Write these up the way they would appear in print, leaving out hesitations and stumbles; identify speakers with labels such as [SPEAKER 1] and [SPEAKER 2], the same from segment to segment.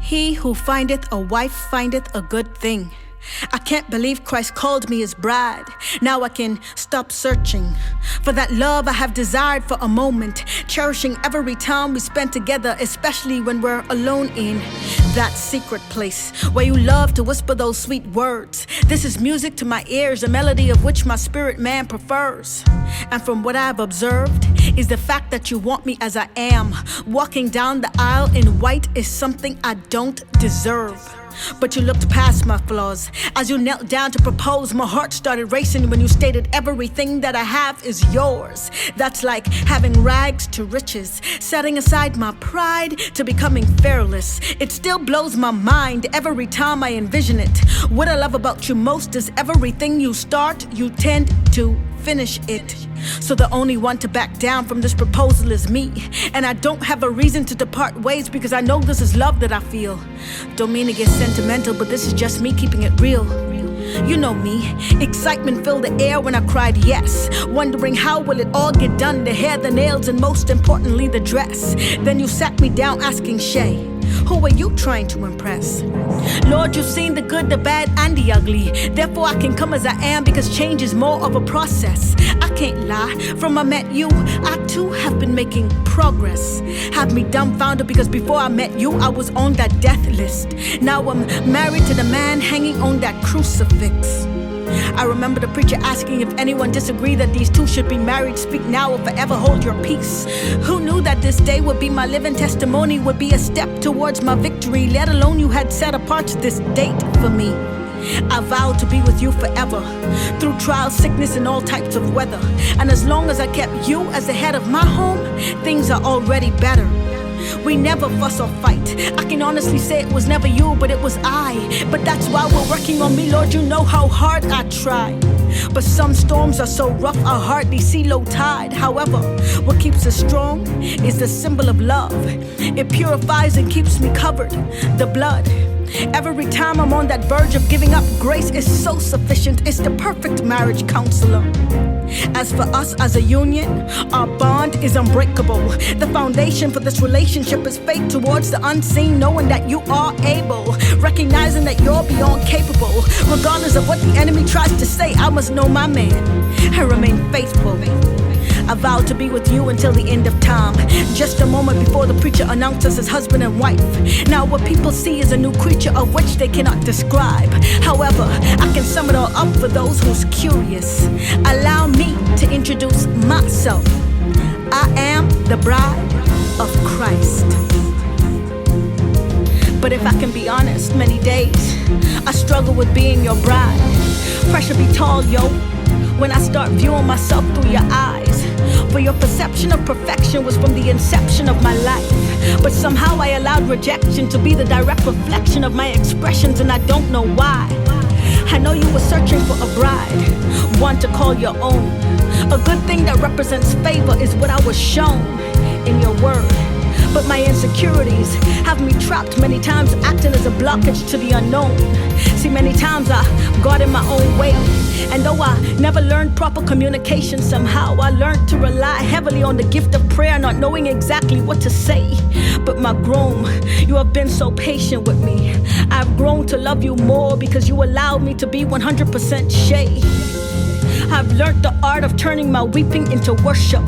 [SPEAKER 1] He who findeth a wife findeth a good thing. I can't believe Christ called me his bride. Now I can stop searching for that love I have desired for a moment, cherishing every time we spend together, especially when we're alone in that secret place where you love to whisper those sweet words. This is music to my ears, a melody of which my spirit man prefers. And from what I've observed is the fact that you want me as I am. Walking down the aisle in white is something I don't deserve. But you looked past my flaws. As you knelt down to propose, my heart started racing when you stated everything that I have is yours. That's like having rags to riches, setting aside my pride to becoming fearless. It still blows my mind every time I envision it. What I love about you most is everything you start, you tend to finish it. So the only one to back down from this proposal is me. And I don't have a reason to depart ways because I know this is love that I feel. Don't mean to get sentimental, but this is just me keeping it real. You know me, excitement filled the air when I cried yes, wondering how will it all get done, the hair, the nails, and most importantly the dress. Then you sat me down asking Shay, who are you trying to impress? Lord, you've seen the good, the bad, and the ugly. Therefore I can come as I am because change is more of a process. I can't lie, from I met you, I too have been making progress. Have me dumbfounded because before I met you, I was on that death list. Now I'm married to the man hanging on that crucifix. I remember the preacher asking if anyone disagreed that these two should be married. Speak now or forever hold your peace. Who knew that this day would be my living testimony, would be a step towards my victory, let alone you had set apart this date for me. I vowed to be with you forever, through trial, sickness, and all types of weather. And as long as I kept you as the head of my home, things are already better. We never fuss or fight. I can honestly say it was never you, but it was I. But that's why we're working on me, Lord, you know how hard I try. But some storms are so rough I hardly see low tide. However, what keeps us strong is the symbol of love. It purifies and keeps me covered, the blood. Every time I'm on that verge of giving up, grace is so sufficient. It's the perfect marriage counselor. As for us as a union, our bond is unbreakable. The foundation for this relationship is faith towards the unseen, knowing that you are able, recognizing that you're beyond capable. Regardless of what the enemy tries to say, I must know my man and remain faithful. I vowed to be with you until the end of time, just a moment before the preacher announced us as husband and wife. Now what people see is a new creature of which they cannot describe. However, I can sum it all up for those who's curious. Allow me to introduce myself. I am the bride of Christ. But if I can be honest, many days I struggle with being your bride. Pressure be tall, yo, when I start viewing myself through your eyes. For your perception of perfection was from the inception of my life. But somehow I allowed rejection to be the direct reflection of my expressions, and I don't know why. I know you were searching for a bride, one to call your own. A good thing that represents favor is what I was shown in your word. But my insecurities have me trapped many times, acting as a blockage to the unknown. See, many times I got in my own way. And though I never learned proper communication, somehow I learned to rely heavily on the gift of prayer, not knowing exactly what to say. But my groom, you have been so patient with me. I've grown to love you more because you allowed me to be 100% Shay. I've learned the art of turning my weeping into worship,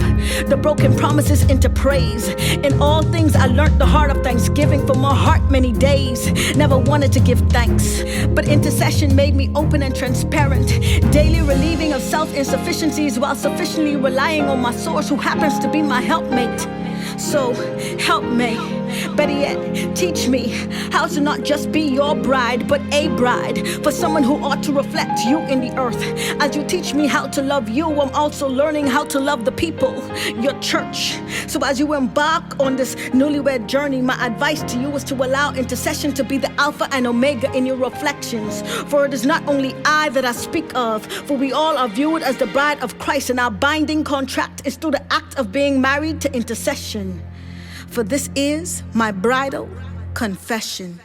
[SPEAKER 1] the broken promises into praise. In all things I learned the heart of thanksgiving. For my heart many days never wanted to give thanks, but intercession made me open and transparent, daily relieving of self-insufficiencies while sufficiently relying on my source, who happens to be my helpmate. So help me, better yet, teach me how to not just be your bride, but a bride for someone who ought to reflect you in the earth. As you teach me how to love you, I'm also learning how to love the people, your church. So as you embark on this newlywed journey, my advice to you is to allow intercession to be the alpha and omega in your reflections. For it is not only I that I speak of, for we all are viewed as the bride of Christ, and our binding contract is through the act of being married to intercession. For this is my bridal confession.